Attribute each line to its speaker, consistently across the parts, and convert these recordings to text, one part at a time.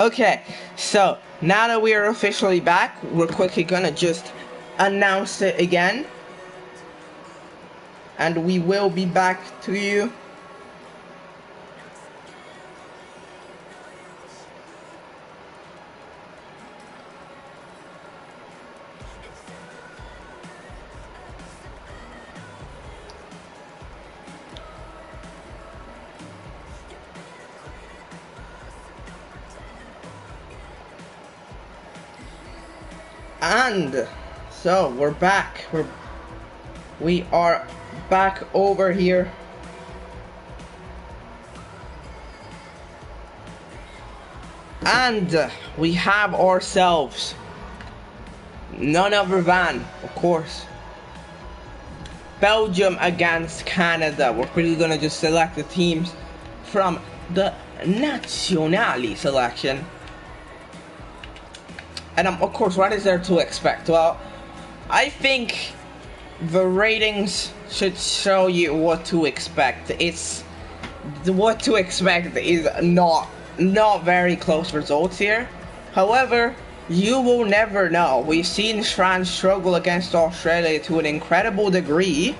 Speaker 1: Okay, so now that we are officially back, we're quickly gonna just announce it again. And we will be back to you. And so we're back. We are back over here. And we have ourselves none other than, of course, Belgium against Canada. We're really gonna just select the teams from the Nazionali selection. And of course, what is there to expect? Well, I think the ratings should show you what to expect. What to expect is not very close results here. However, you will never know. We've seen France struggle against Australia to an incredible degree.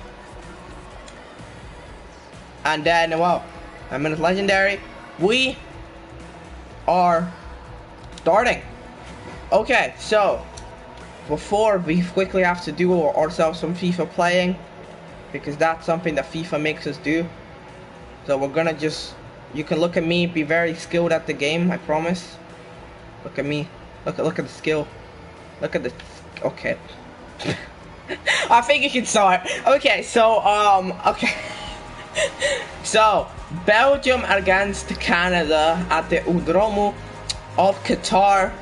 Speaker 1: And then, well, I mean, it's legendary. We are starting. Okay, so before we quickly have to do ourselves some FIFA playing, because that's something that FIFA makes us do. So we're gonna just, you can look at me, be very skilled at the game, I promise. Look at me, look at the skill, look at the, okay. I think you can start. Okay, so okay. So Belgium against Canada at the Udromu of Qatar.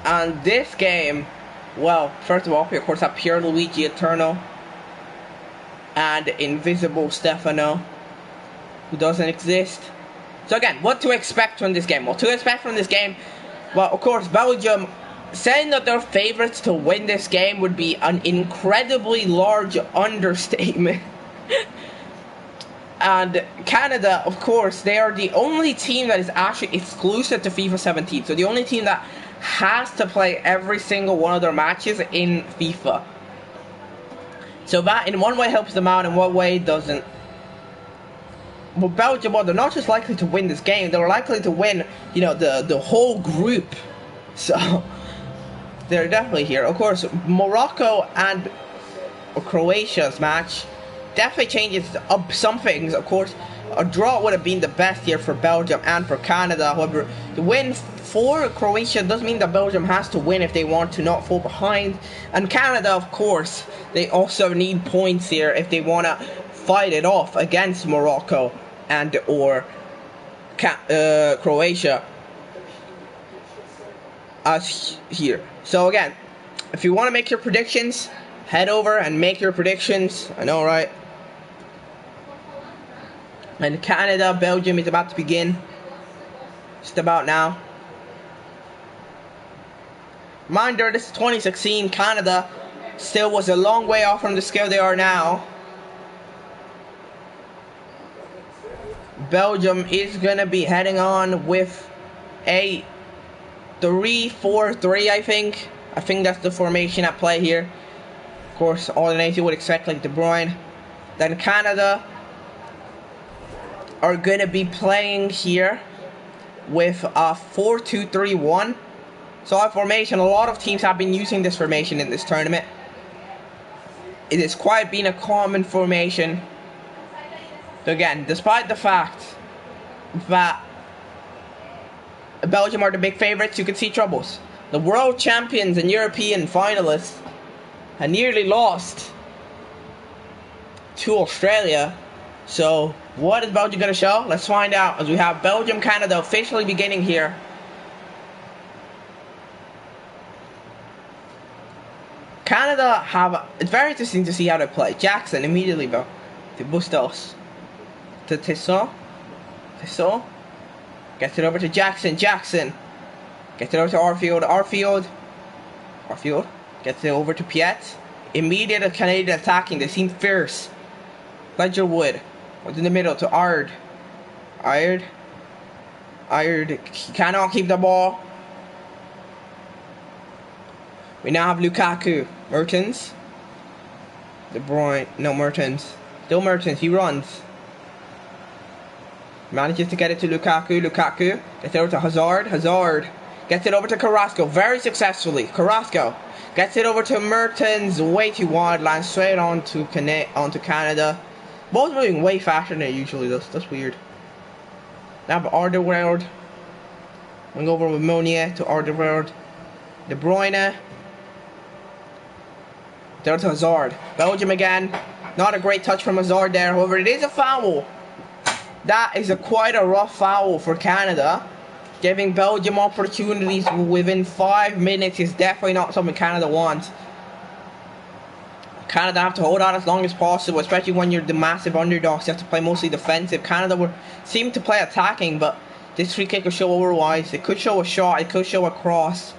Speaker 1: And this game, well, first of all, we of course have Pierluigi Eterno and Invisible Stefano, who doesn't exist. So again, what to expect from this game? Well, to expect from this game, well, of course, Belgium, saying that they're favorites to win this game would be an incredibly large understatement. And Canada, of course, they are the only team that is actually exclusive to FIFA 17. So the only team that has to play every single one of their matches in FIFA. So that in one way helps them out, in one way it doesn't. But Belgium, well, they're not just likely to win this game, they're likely to win, you know, the whole group. So they're definitely here. Of course, Morocco and Croatia's match definitely changes up some things. Of course, a draw would have been the best here for Belgium and for Canada. However, the win for Croatia does mean that Belgium has to win if they want to not fall behind. And Canada, of course, they also need points here if they want to fight it off against Morocco and or Croatia as here. So again, if you want to make your predictions, head over and make your predictions. I know, right? And Canada, Belgium is about to begin. Just about now. Reminder, this is 2016. Canada still was a long way off from the scale they are now. Belgium is going to be heading on with a 3-4-3, I think. I think that's the formation at play here. Of course, all the names you would expect, like De Bruyne. Then Canada are going to be playing here with a 4-2-3-1. So our formation, a lot of teams have been using this formation in this tournament. It has quite been a common formation. So again, despite the fact that Belgium are the big favorites, you can see troubles. The world champions and European finalists had nearly lost to Australia. So what is Belgium going to show? Let's find out as we have Belgium, Canada officially beginning here. Canada have, it's very interesting to see how they play. Jackson immediately, bro. To Bustos. To Tissot. Tissot. Gets it over to Jackson. Jackson. Gets it over to Arfield. Arfield. Gets it over to Piet. Immediate Canadian attacking. They seem fierce. Ledgerwood. What's in the middle to Ard. Ard. Ired, he cannot keep the ball. We now have Lukaku. Mertens. De Bruyne. No, Mertens. Still Mertens. He runs. Manages to get it to Lukaku. Lukaku gets it over to Hazard. Hazard gets it over to Carrasco very successfully. Carrasco gets it over to Mertens. Way too wide. Lands straight onto Canada. Both moving way faster than it usually does. That's weird. Now Alderweireld. Going over with Meunier to Alderweireld. De Bruyne. Down to Hazard. Belgium again. Not a great touch from Hazard there. However, it is a foul. That is quite a rough foul for Canada. Giving Belgium opportunities within 5 minutes is definitely not something Canada wants. Canada have to hold on as long as possible, especially when you're the massive underdogs. You have to play mostly defensive. Canada seem to play attacking, but this free kick will show otherwise. It could show a shot, it could show a cross.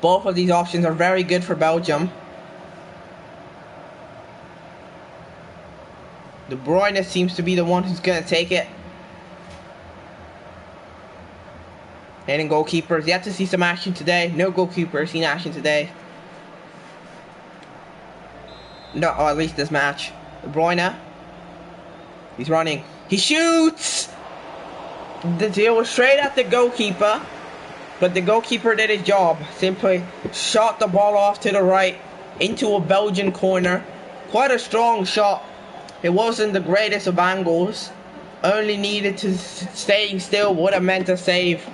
Speaker 1: Both of these options are very good for Belgium. De Bruyne seems to be the one who's going to take it. And goalkeepers, yet to see some action today. No goalkeeper seen action today. No, or at least this match. De Bruyne. He's running. He shoots! The deal was straight at the goalkeeper. But the goalkeeper did his job. Simply shot the ball off to the right. Into a Belgian corner. Quite a strong shot. It wasn't the greatest of angles. Only needed to staying still would have meant a save.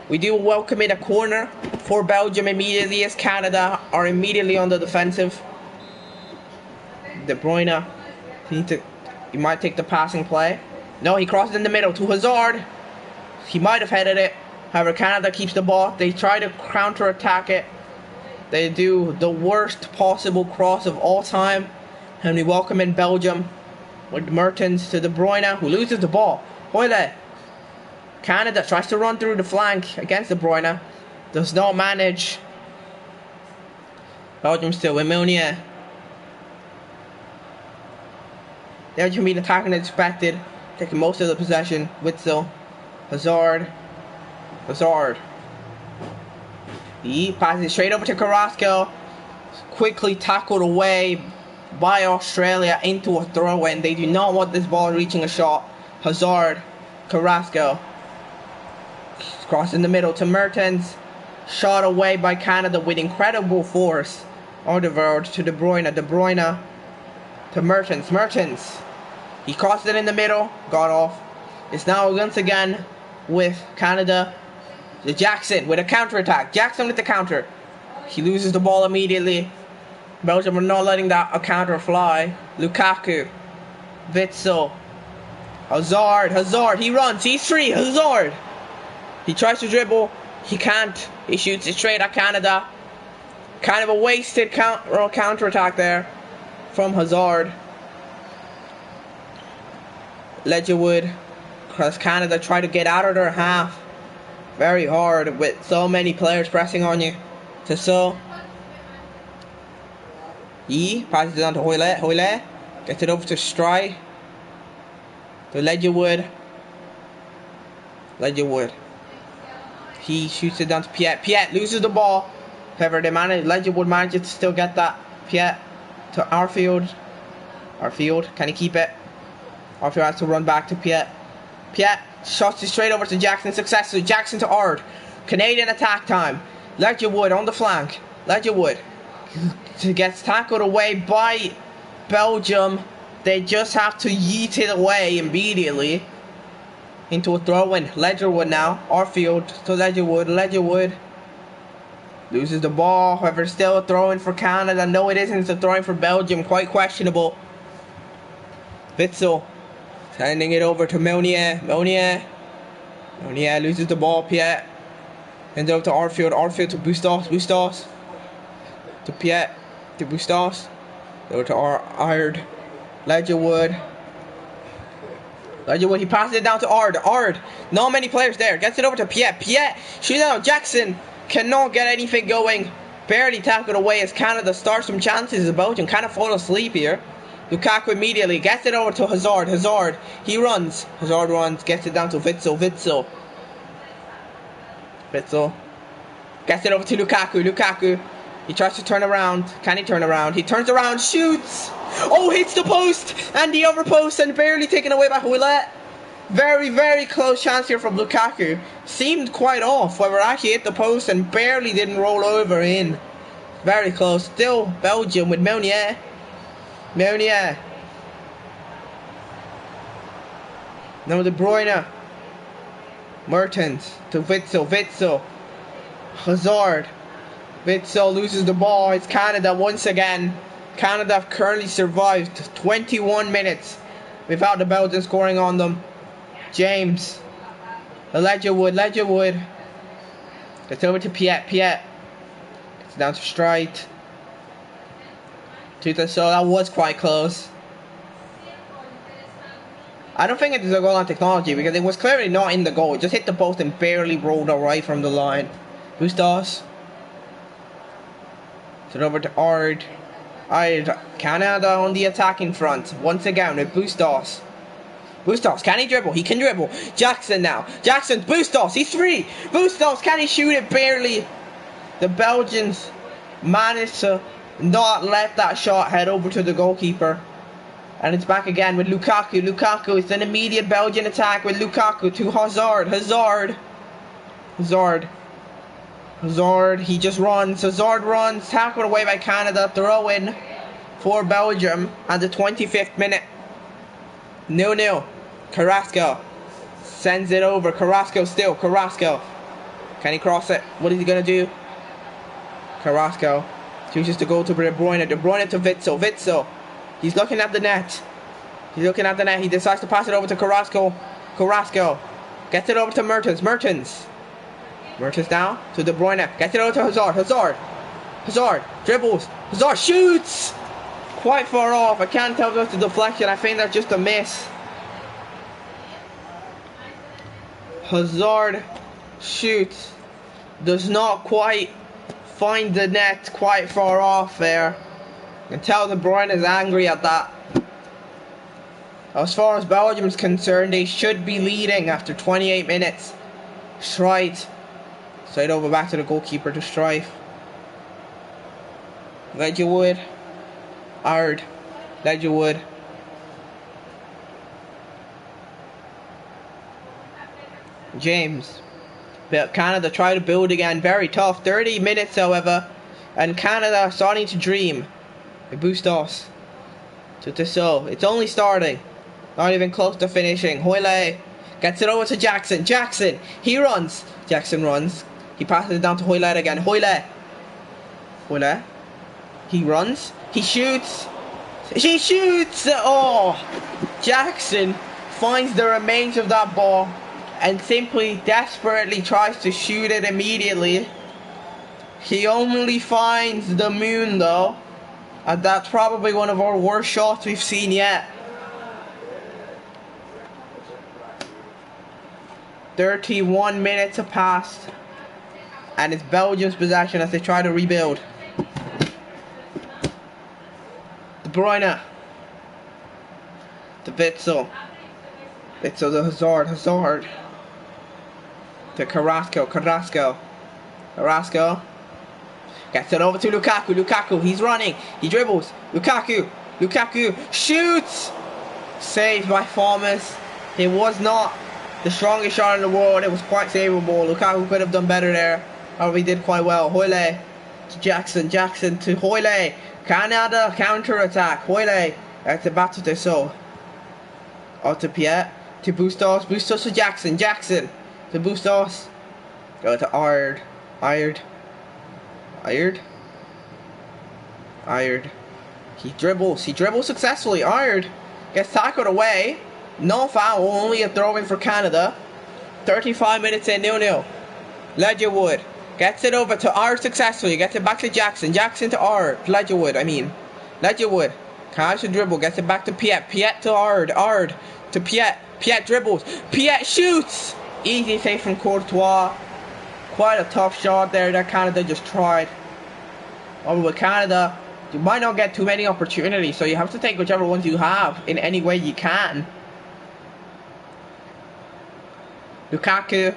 Speaker 1: We do welcome in a corner for Belgium immediately as Canada are immediately on the defensive. De Bruyne, he might take the passing play. No, he crosses in the middle to Hazard. He might have headed it. However, Canada keeps the ball. They try to counter-attack it. They do the worst possible cross of all time. And we welcome in Belgium with Mertens to De Bruyne, who loses the ball. Hoyle. Canada tries to run through the flank against De Bruyne. Does not manage. Belgium still with Meunier. Belgium being attacking as expected. Taking most of the possession. Witzel. Hazard. Hazard. He passes straight over to Carrasco. Quickly tackled away by Australia into a throw-in. They do not want this ball reaching a shot. Hazard, Carrasco, cross in the middle to Mertens, shot away by Canada with incredible force. Alderweireld to De Bruyne, De Bruyne to Mertens, Mertens, he crossed it in the middle, got off. It's now once again with Canada, to Jackson with a counter-attack, Jackson with the counter, he loses the ball immediately. Belgium are not letting that counter fly. Lukaku. Witzel. Hazard. Hazard. He runs. He's free. Hazard. He tries to dribble. He can't. He shoots it straight at Canada. Kind of a wasted counter-attack there from Hazard. Ledgerwood. Because Canada try to get out of their half. Very hard with so many players pressing on you. So he passes it on to Hoyle. Hoyle gets it over to Stry. To Ledgerwood. Ledgerwood. He shoots it down to Piet. Piet loses the ball. However, Ledgerwood manages to still get that. Piet to Arfield. Arfield, can he keep it? Arfield has to run back to Piet. Piet shots it straight over to Jackson successfully. Jackson to Ard. Canadian attack time. Ledgerwood on the flank. Ledgerwood gets tackled away by Belgium. They just have to yeet it away immediately into a throw-in. Ledgerwood now. Arfield to Ledgerwood. Ledgerwood loses the ball. However, still a throw-in for Canada. No, it isn't. It's a throw-in for Belgium. Quite questionable. Witzel sending it over to Meunier. Meunier loses the ball. Piet ends up to Arfield. Arfield to Bustos. Bustos to Piet. To Bustos. Over to Ard. Ledgerwood. Ledgerwood, he passes it down to Ard. Ard, not many players there. Gets it over to Piet. Piet shoots out. Jackson cannot get anything going. Barely tackled away as Canada starts some chances. Belgium kind of fall asleep here. Lukaku immediately gets it over to Hazard. Hazard, he runs. Hazard runs, gets it down to Witsel. Witsel gets it over to Lukaku. Lukaku, he tries to turn around. Can he turn around? He turns around, shoots. Oh, hits the post and the other post and barely taken away by Hoylet. Very, very close chance here from Lukaku. Seemed quite off, where we actually hit the post and barely didn't roll over in. Very close. Still Belgium with Meunier. Meunier. Now De Bruyne. Mertens to Witsel. Witsel. Hazard. Witsel loses the ball. It's Canada once again. Canada have currently survived 21 minutes without the Belgians scoring on them. James. Ledgerwood. Gets over to Piet. It's down to Strite. So that was quite close. I don't think it is a goal on technology because it was clearly not in the goal. It just hit the post and barely rolled away from the line. Bustos. It's over to Ard. Canada on the attacking front. Once again with Bustos. Bustos, can he dribble? He can dribble. Jackson now. Jackson, Bustos, he's free. Bustos, can he shoot it? Barely. The Belgians managed to not let that shot head over to the goalkeeper. And it's back again with Lukaku. Lukaku, it's an immediate Belgian attack with Lukaku to Hazard. Hazard, he just runs. Hazard runs, tackled away by Canada. Throw in for Belgium at the 25th minute. 0-0. Carrasco sends it over. Carrasco. Can he cross it? What is he going to do? Carrasco chooses to go to De Bruyne. De Bruyne to Witsel. He's looking at the net. He decides to pass it over to Carrasco. Carrasco gets it over to Mertens. Mertens down to De Bruyne. Gets it over to Hazard. Hazard dribbles. Hazard shoots. Quite far off. I can't tell if that's a deflection. I think that's just a miss. Hazard shoots. Does not quite find the net. Quite far off there. You can tell De Bruyne is angry at that. As far as Belgium is concerned, they should be leading after 28 minutes. Strite. Straight over back to the goalkeeper to Strife. Ledgerwood. Ard. Ledgerwood. James. Canada try to build again. Very tough. 30 minutes, however. And Canada starting to dream. Bustos. To Tissot. It's only starting. Not even close to finishing. Hoyle gets it over to Jackson. Jackson. He runs. Jackson runs. He passes it down to Hoyle again. Hoyle. He runs. He shoots. He shoots! Oh! Jackson finds the remains of that ball and simply desperately tries to shoot it immediately. He only finds the moon though. And that's probably one of our worst shots we've seen yet. 31 minutes have passed. And it's Belgium's possession as they try to rebuild. De Bruyne. To Witsel. Witsel to Hazard. To Carrasco. Carrasco. Gets it over to Lukaku. He's running. He dribbles. Lukaku shoots. Saved by Thomas. It was not the strongest shot in the world. It was quite savable. Lukaku could have done better there. However, he did quite well. Hoyle to Jackson. Jackson to Hoyle. Canada counter attack. Hoyle. That's a back to Tissot. Out to Piet. To Bustos. Bustos to Jackson. Jackson to Bustos. Go to Ard. He dribbles successfully. Ard gets tackled away. No foul, only a throw in for Canada. 35 minutes in, 0-0. Ledgerwood gets it over to Ard successfully. Gets it back to Jackson. Jackson to Ard. Ledgerwood. Can't dribble. Gets it back to Piet. Piet to Ard. Ard to Piet. Piet dribbles. Piet shoots. Easy save from Courtois. Quite a tough shot there that Canada just tried. Over with Canada You might not get too many opportunities, so you have to take whichever ones you have in any way you can. Lukaku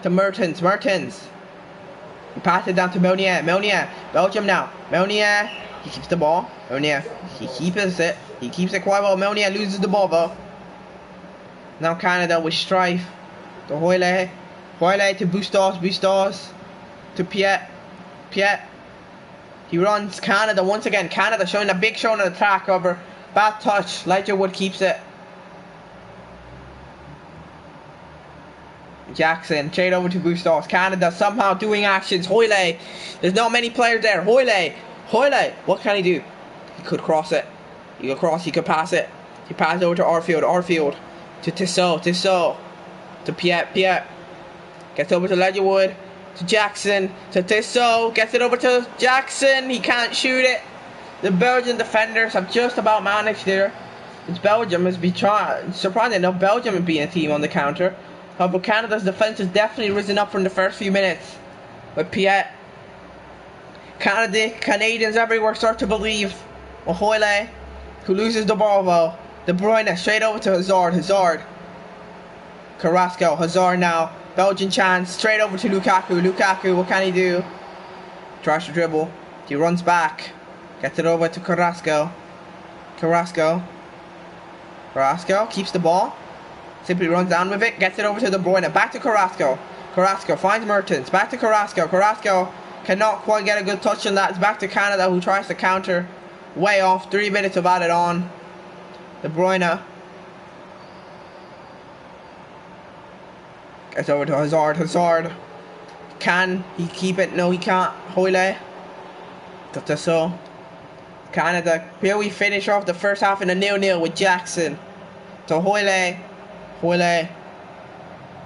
Speaker 1: to Mertens. Mertens. He passes it down to Meunier. Meunier. Belgium now. Meunier. He keeps the ball. Meunier. He keeps it. He keeps it quite well. Meunier loses the ball though. Now Canada with strife. To Hoyle. Hoyle to Bustos. Bustos. To Piet. Piet. He runs. Canada once again. Canada showing a big show on the track over. Bad touch. Ligerwood keeps it. Jackson, trade over to Bustos. Canada somehow doing actions. Hoyle. There's not many players there. Hoyle. Hoyle. What can he do? He could cross it. He could cross. He could pass it. He passed over to Arfield. Arfield. To Tissot. Tissot. To Piet. Piet. Gets over to Ledgerwood. To Jackson. To Tissot. Gets it over to Jackson. He can't shoot it. The Belgian defenders have just about managed there. It's Belgium has been trying. Surprisingly enough, Belgium has been a team on the counter. However, Canada's defense has definitely risen up from the first few minutes. With Piet. Canadians everywhere start to believe. Hoyle, who loses the ball though. De Bruyne straight over to Hazard. Hazard. Carrasco. Hazard now. Belgian chance. Straight over to Lukaku. Lukaku, what can he do? Tries to dribble. He runs back. Gets it over to Carrasco. Carrasco. Carrasco keeps the ball. Simply runs down with it. Gets it over to De Bruyne. Back to Carrasco. Carrasco finds Mertens. Back to Carrasco. Carrasco cannot quite get a good touch on that. It's back to Canada, who tries to counter. Way off. 3 minutes of added on. De Bruyne. Gets over to Hazard. Hazard. Can he keep it? No, he can't. Hoyle. So Canada. Here we finish off the first half in a 0-0 with Jackson. To Hoyle. Hoyle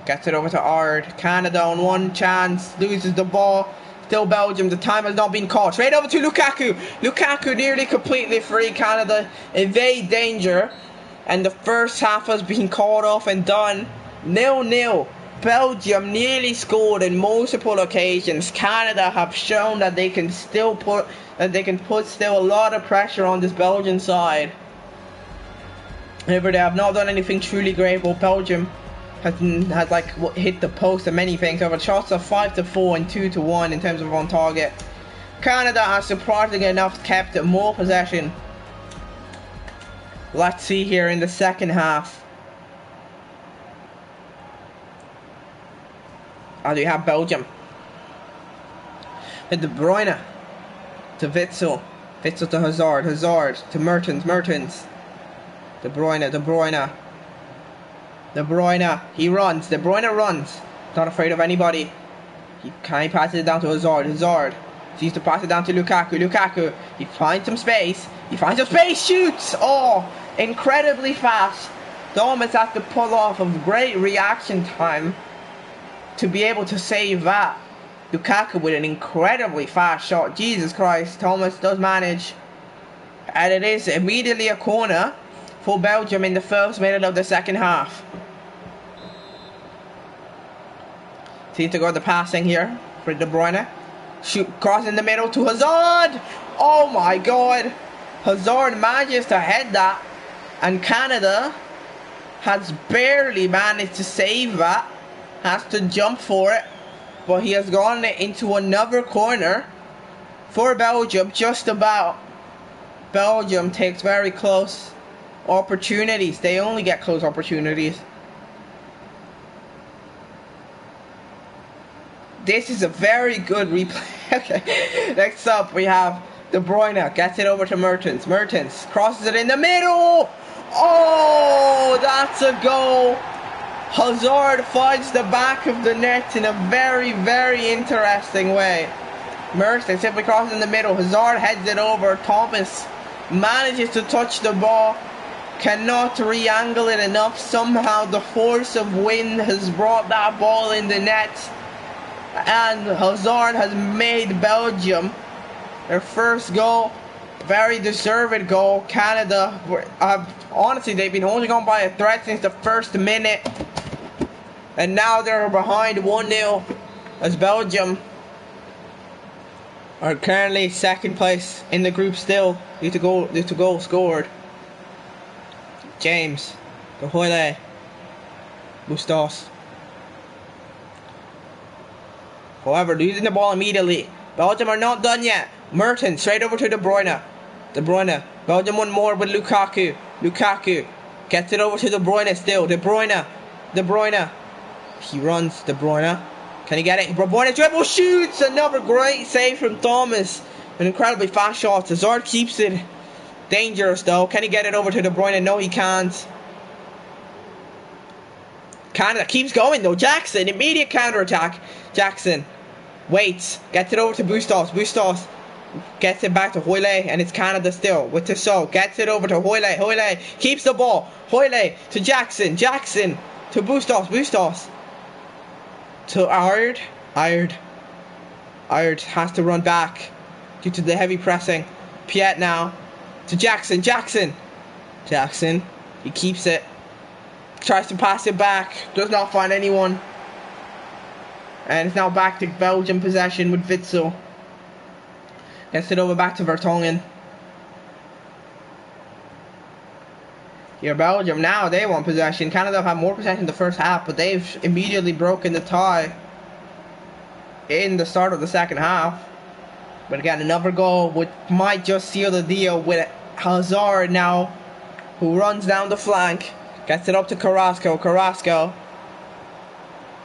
Speaker 1: gets it over to Ard. Canada on one chance. Loses the ball. Still Belgium. The time has not been caught. Straight over to Lukaku. Lukaku nearly completely free. Canada evade danger. And the first half has been called off and done. 0-0. Belgium nearly scored in multiple occasions. Canada have shown that they can still put still a lot of pressure on this Belgian side. However, they have not done anything truly great. Well, Belgium has like hit the post and many things. However, shots are 5-4 and 2-1 in terms of on target. Canada has surprisingly enough kept more possession. Let's see here in the second half. As we have Belgium. And De Bruyne to Witsel. Witsel to Hazard. Hazard to Mertens. Mertens. De Bruyne, De Bruyne. De Bruyne, he runs. De Bruyne runs. Not afraid of anybody. He passes it down to Hazard. Hazard sees to pass it down to Lukaku. Lukaku, he finds some space. He finds some space, shoots! Oh, incredibly fast. Thomas has to pull off a great reaction time to be able to save that. Lukaku with an incredibly fast shot. Jesus Christ, Thomas does manage. And it is immediately a corner for Belgium in the first minute of the second half. Seems to go the passing here for De Bruyne. Shoot, cross in the middle to Hazard. Oh my God. Hazard manages to head that. And Canada has barely managed to save that. Has to jump for it. But he has gone into another corner for Belgium. Just about. Belgium takes very close opportunities. They only get close opportunities. This is a very good replay. Okay. Next up we have De Bruyne. Gets it over to Mertens. Mertens crosses it in the middle. Oh, that's a goal. Hazard finds the back of the net in a very, very interesting way. Mertens simply crosses in the middle. Hazard heads it over. Thomas manages to touch the ball. Cannot re-angle it enough. Somehow the force of wind has brought that ball in the net. And Hazard has made Belgium their first goal. Very deserved goal. Canada, honestly, they've been holding on by a thread since the first minute. And now they're behind 1-0 as Belgium are currently second place in the group still. Due to goal scored. James, Hoyle, Bustos. However, losing the ball immediately. Belgium are not done yet. Mertens straight over to De Bruyne. De Bruyne. Belgium one more with Lukaku. Lukaku gets it over to De Bruyne still. De Bruyne. De Bruyne. He runs. De Bruyne. Can he get it? De Bruyne dribble shoots. Another great save from Thomas. An incredibly fast shot. Hazard keeps it dangerous though. Can he get it over to De Bruyne? No, he can't. Canada keeps going though. Jackson, immediate counter attack. Jackson waits, gets it over to Bustos. Bustos gets it back to Hoyle, and it's Canada still with Tissot. Gets it over to Hoyle. Hoyle keeps the ball. Hoyle to Jackson. Jackson to Bustos. Bustos to Ard. Ard has to run back due to the heavy pressing. Piet now to Jackson. Jackson. He keeps it. Tries to pass it back. Does not find anyone. And it's now back to Belgium possession with Witsel. Gets it over back to Vertonghen. Here Belgium now, they want possession. Canada have had more possession in the first half, but they've immediately broken the tie in the start of the second half. But again, another goal which might just seal the deal with Hazard now, who runs down the flank. Gets it up to Carrasco. Carrasco.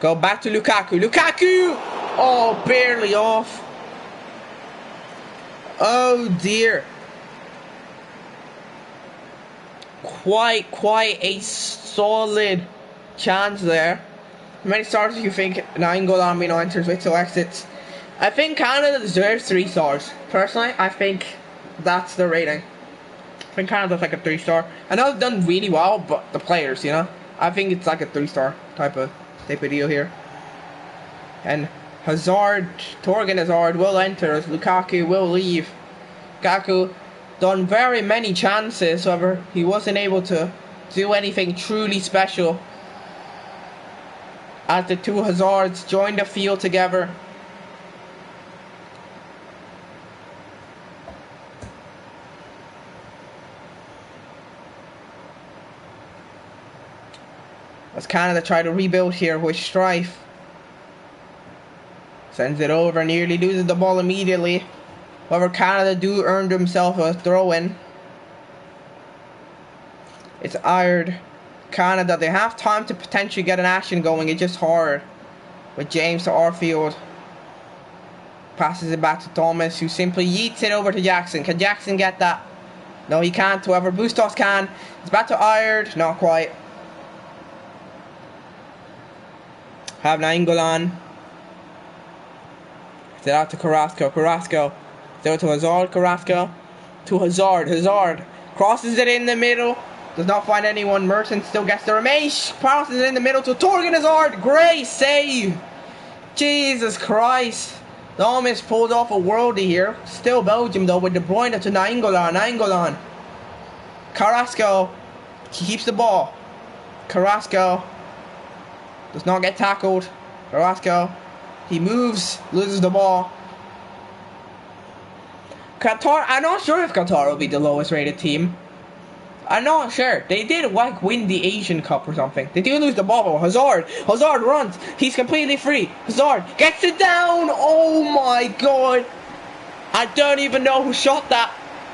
Speaker 1: Go back to Lukaku. Lukaku! Oh, barely off. Oh dear. Quite a solid chance there. How many stars do you think Nainggolan enters with, so exits? I think Canada deserves 3 stars. Personally, I think that's the rating. I think Canada's like a 3-star. I know they've done really well, but the players, you know, I think it's like a 3-star type of deal here. And Hazard, Torgan Hazard will enter as Lukaku will leave. Lukaku done very many chances, however he wasn't able to do anything truly special as the two Hazards joined the field together. As Canada try to rebuild here with Strife. Sends it over, nearly loses the ball immediately. However, Canada do earn themselves a throw-in. It's Ired. Canada, they have time to potentially get an action going. It's just hard. With James to Arfield. Passes it back to Thomas, who simply yeets it over to Jackson. Can Jackson get that? No, he can't. However, Bustos can. It's back to Ired. Not quite. Have Nainggolan. It's it out to Carrasco. Carrasco. Throw to Hazard. Carrasco. To Hazard. Hazard. Crosses it in the middle. Does not find anyone. Mertens still gets the Ramesh. Crosses it in the middle to Torgan Hazard. Great save. Jesus Christ. They almost pulled off a worldie here. Still Belgium though with De Bruyne to Nainggolan. Nainggolan. Carrasco. He keeps the ball. Carrasco. Does not get tackled. Carrasco. He moves. Loses the ball. Qatar. I'm not sure if Qatar will be the lowest rated team. I'm not sure. They did like win the Asian Cup or something. They do lose the ball. Hazard. Hazard runs. He's completely free. Hazard gets it down. Oh my god. I don't even know who shot that.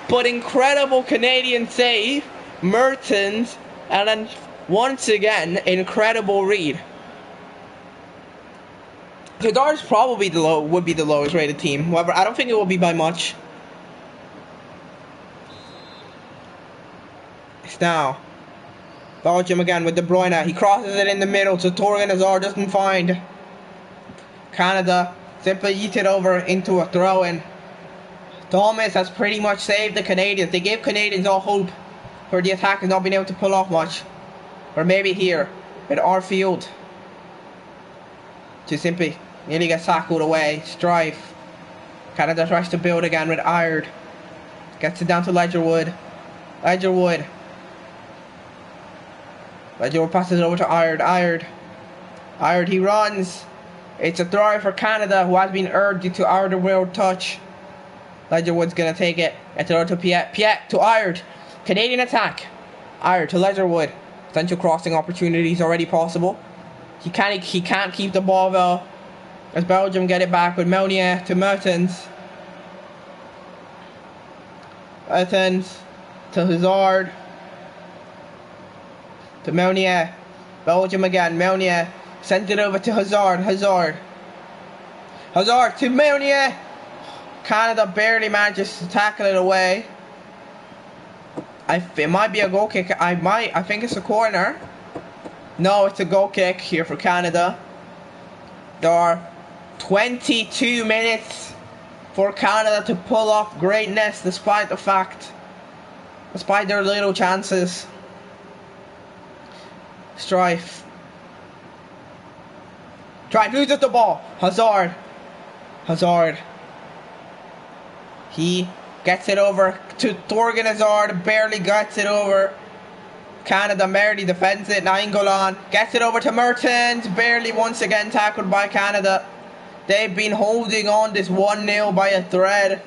Speaker 1: But incredible Canadian save. Mertens. And then once again, incredible read. Qatar's probably would be the lowest rated team. However, I don't think it will be by much. It's now Belgium again with De Bruyne. He crosses it in the middle to Torgan Hazard. Doesn't find. Canada simply eats it over into a throw-in. Thomas has pretty much saved the Canadians. They gave Canadians all hope for the attack and not being able to pull off much. Or maybe here with Arfield to simply nearly get tackled away. Strife. Canada tries to build again with Ired. Gets it down to Ledgerwood. Ledgerwood passes it over to Ired. Ired, he runs. It's a throw for Canada, who has been urged due to out of world touch. Ledgerwood's gonna take it. Gets it over to Piet. Piet to Ired. Canadian attack. Ired to Ledgerwood. Potential crossing opportunities already possible. He can't keep the ball though. As Belgium get it back with Meunier to Mertens. Mertens to Hazard. To Meunier. Belgium again. Meunier sent it over to Hazard. Hazard to Meunier. Canada barely manages to tackle it away. It might be a goal kick. I think it's a corner. No, it's a goal kick here for Canada. There are 22 minutes for Canada to pull off greatness despite their little chances. Strife loses the ball. Hazard. He gets it over to Thorgan Hazard. Barely gets it over. Canada barely defends it. Nainggolan gets it over to Mertens. Barely once again tackled by Canada. They've been holding on this 1-0 by a thread.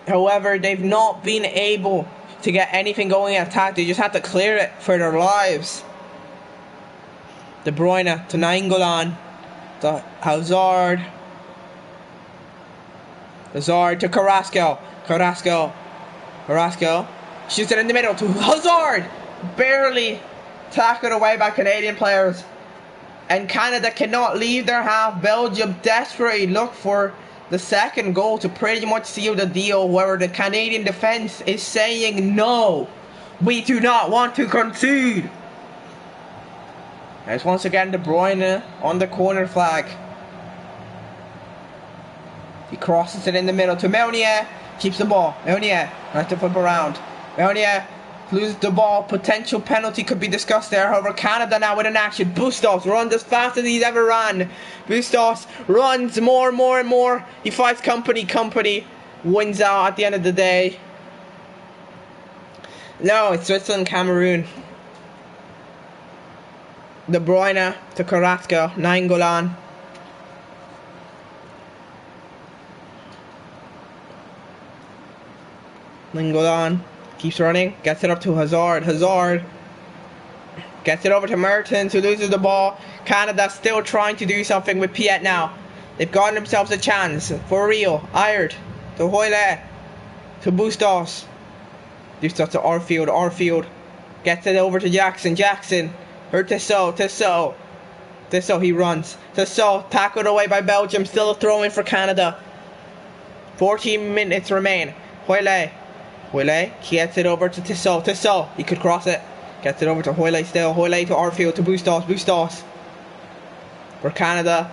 Speaker 1: However, they've not been able to get anything going in attack. They just had to clear it for their lives. De Bruyne to Nainggolan. To Hazard to Carrasco. Carrasco shoots it in the middle to Hazard. Barely tackled away by Canadian players. And Canada cannot leave their half. Belgium desperately look for the second goal to pretty much seal the deal, where the Canadian defense is saying no, we do not want to concede. There's once again De Bruyne on the corner flag. He crosses it in the middle to Meunier. Keeps the ball. Meunier has to flip around. Meunier loses the ball. Potential penalty could be discussed there. However, Canada now with an action. Bustos runs as fast as he's ever run. Bustos runs more and more. He fights company. Company wins out at the end of the day. No, it's Switzerland, Cameroon. De Bruyne to Carrasco. Nainggolan. Nainggolan keeps running, gets it up to Hazard. Hazard gets it over to Mertens, who loses the ball. Canada still trying to do something with Piet now. They've gotten themselves a chance. For real. Ired to Hoyle to Bustos. Bustos to Arfield gets it over to Jackson. Or Tissot. He runs. Tissot tackled away by Belgium. Still a throw in for Canada. 14 minutes remain. Hoyle gets it over to Tissot. He could cross it. Gets it over to Hoyle still. Hoyle to Arfield to Bustos. For Canada.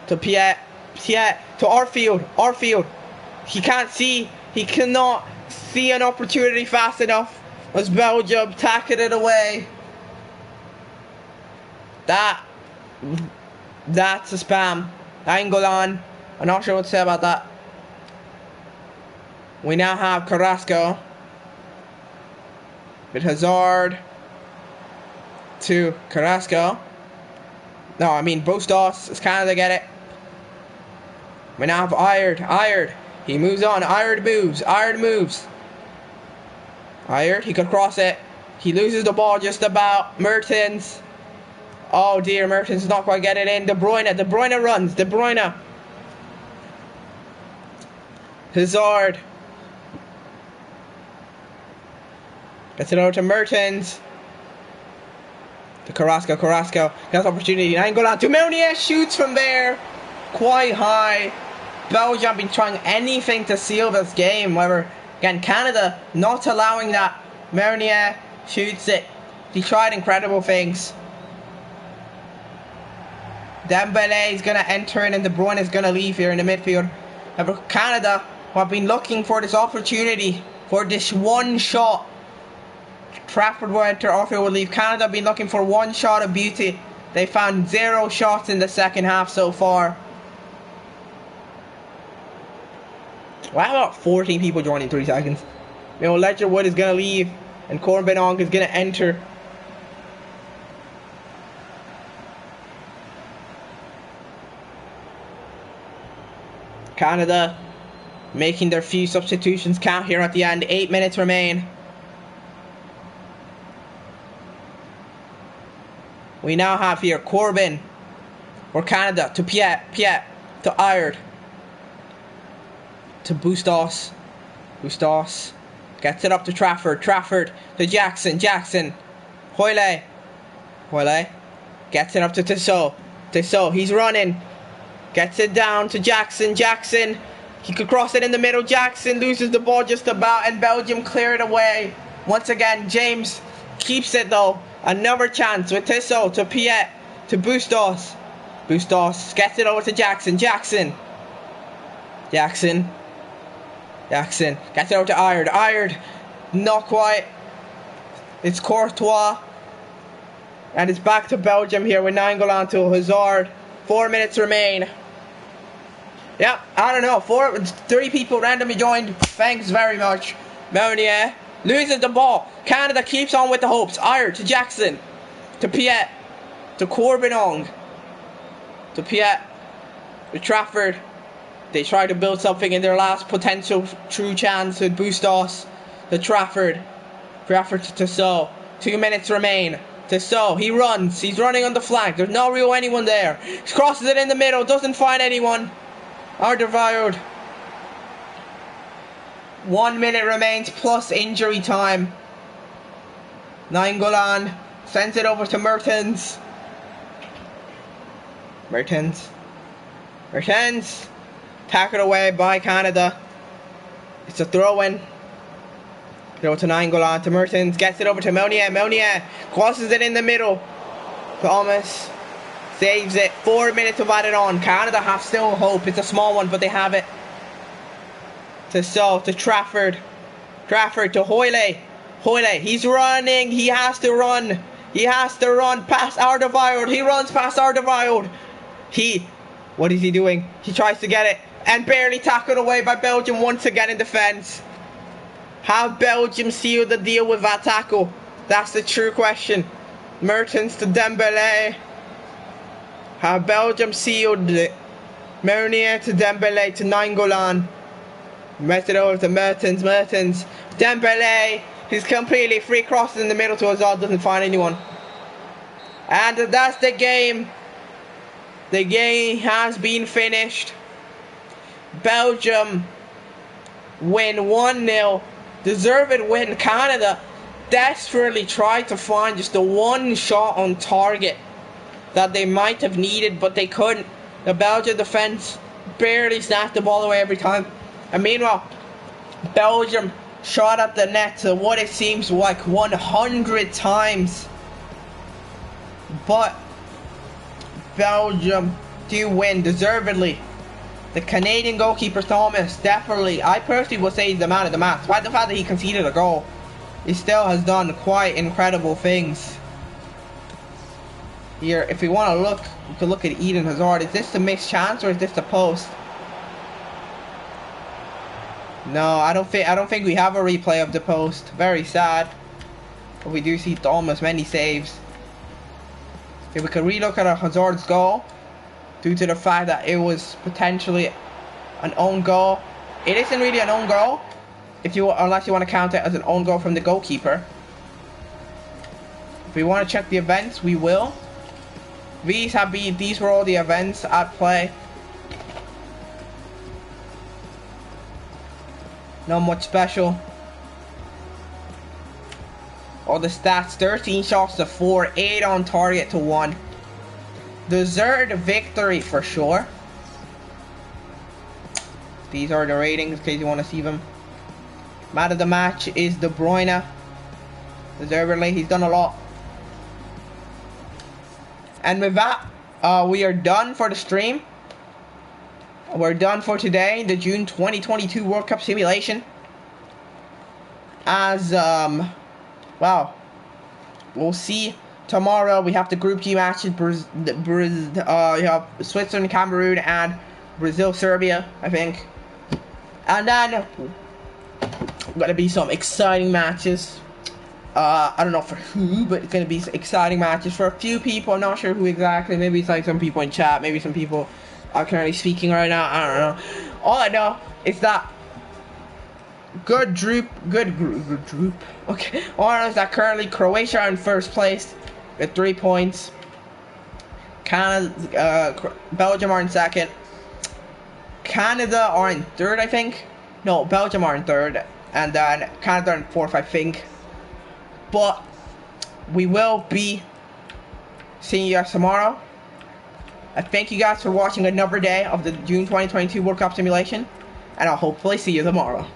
Speaker 1: To Piet to Arfield. He cannot see an opportunity fast enough as Belgium tackled it away. That's a spam. Nainggolan. I'm not sure what to say about that. We now have Carrasco with Hazard to Carrasco. No, I mean Bustos. Does Canada get it? We now have Ired. He moves on. Ired moves. Ired, he could cross it. He loses the ball just about. Mertens. Oh dear, Mertens is not quite getting it in. De Bruyne runs. Hazard. Gets it over to Mertens. To Carrasco. Has opportunity. Nainggolan to Meunier. Shoots from there. Quite high. Belgium been trying anything to seal this game. However, again, Canada not allowing that. Meunier shoots it. He tried incredible things. Dembele is going to enter in and De Bruyne is going to leave here in the midfield. However, Canada have been looking for this opportunity, for this one shot. Trafford will enter, Arfield will leave. Canada have been looking for one shot of beauty. They found 0 shots in the second half so far. Why about 14 people joining in 3 seconds? Ledgerwood is going to leave and Corbin Ong is going to enter. Canada making their few substitutions count here at the end. 8 minutes remain. We now have here Corbin for Canada to Piet to Ired to Bustos. Bustos gets it up to Trafford to Jackson Hoyle gets it up to Tissot, he's running, gets it down to Jackson, he could cross it in the middle, Jackson loses the ball just about, and Belgium clear it away. Once again, James keeps it though. Another chance with Tissot to Piet to Bustos gets it over to Jackson gets it over to Ired, not quite. It's Courtois, and it's back to Belgium here with Nainggolan to Hazard. 4 minutes remain. Yeah, I don't know, 3 people randomly joined. Thanks very much. Meunier loses the ball. Canada keeps on with the hopes. Ired to Jackson to Piet to Corbin to Piet to Trafford. They try to build something in their last potential true chance with Bustos to Trafford to Tissot. 2 minutes remain. Tissot, he runs. He's running on the flank. There's no real anyone there. He crosses it in the middle. Doesn't find anyone. Alderweireld. 1 minute remains plus injury time. Nainggolan sends it over to Mertens. Tackled away by Canada. It's a throw-in. Throw to Nainggolan to Mertens. Gets it over to Meunier. Crosses it in the middle. Thomas saves it. 4 minutes of added on. Canada have still hope. It's a small one, but they have it. To Trafford to Hoyle. He's running. He has to run. Past Alderweireld. He runs past Alderweireld. What is he doing? He tries to get it and barely tackled away by Belgium once again in defence. Have Belgium sealed the deal with that tackle? That's the true question. Mertens to Dembele. Have Belgium sealed it? Meunier to Dembele to Nainggolan. Met it over to Mertens. Dembele. He's completely free, crosses in the middle to Hazard. Doesn't find anyone. And that's the game. The game has been finished. Belgium win 1-0. Deserved win. Canada desperately tried to find just the one shot on target that they might have needed, but they couldn't. The Belgian defense barely snatched the ball away every time. And meanwhile, Belgium shot at the net to what it seems like 100 times. But Belgium do win deservedly. The Canadian goalkeeper Thomas, definitely, I personally would say he's the man of the match. Despite the fact that he conceded a goal, he still has done quite incredible things. Here, if we want to look, we can look at Eden Hazard. Is this the missed chance or is this the post? No, I don't think we have a replay of the post. Very sad. But we do see Thomas, many saves. If we can relook at Hazard's goal, due to the fact that it was potentially an own goal. It isn't really an own goal, unless you want to count it as an own goal from the goalkeeper. If we want to check the events, we will. These were all the events at play. Not much special. All the stats: 13 shots to 4, 8 on target to 1. Deserved victory for sure. These are the ratings in case you want to see them. Man of the match is De Bruyne. Deservedly, he's done a lot. And with that, we are done for the stream. We're done for today, the June 2022 World Cup simulation. Well, we'll see. Tomorrow we have the Group G matches. You have Switzerland, Cameroon, and Brazil, Serbia, I think. And then gonna be some exciting matches. I don't know for who, but it's gonna be exciting matches for a few people. I'm not sure who exactly. Maybe it's like some people in chat. Maybe some people are currently speaking right now. I don't know. All I know is that good group. Okay, all is that currently Croatia are in first place with 3 points. Canada, Belgium are in second. Canada are in third, I think. No, Belgium are in third, and then Canada are in fourth, I think. But we will be seeing you guys tomorrow. I thank you guys for watching another day of the June 2022 World Cup simulation, and I'll hopefully see you tomorrow.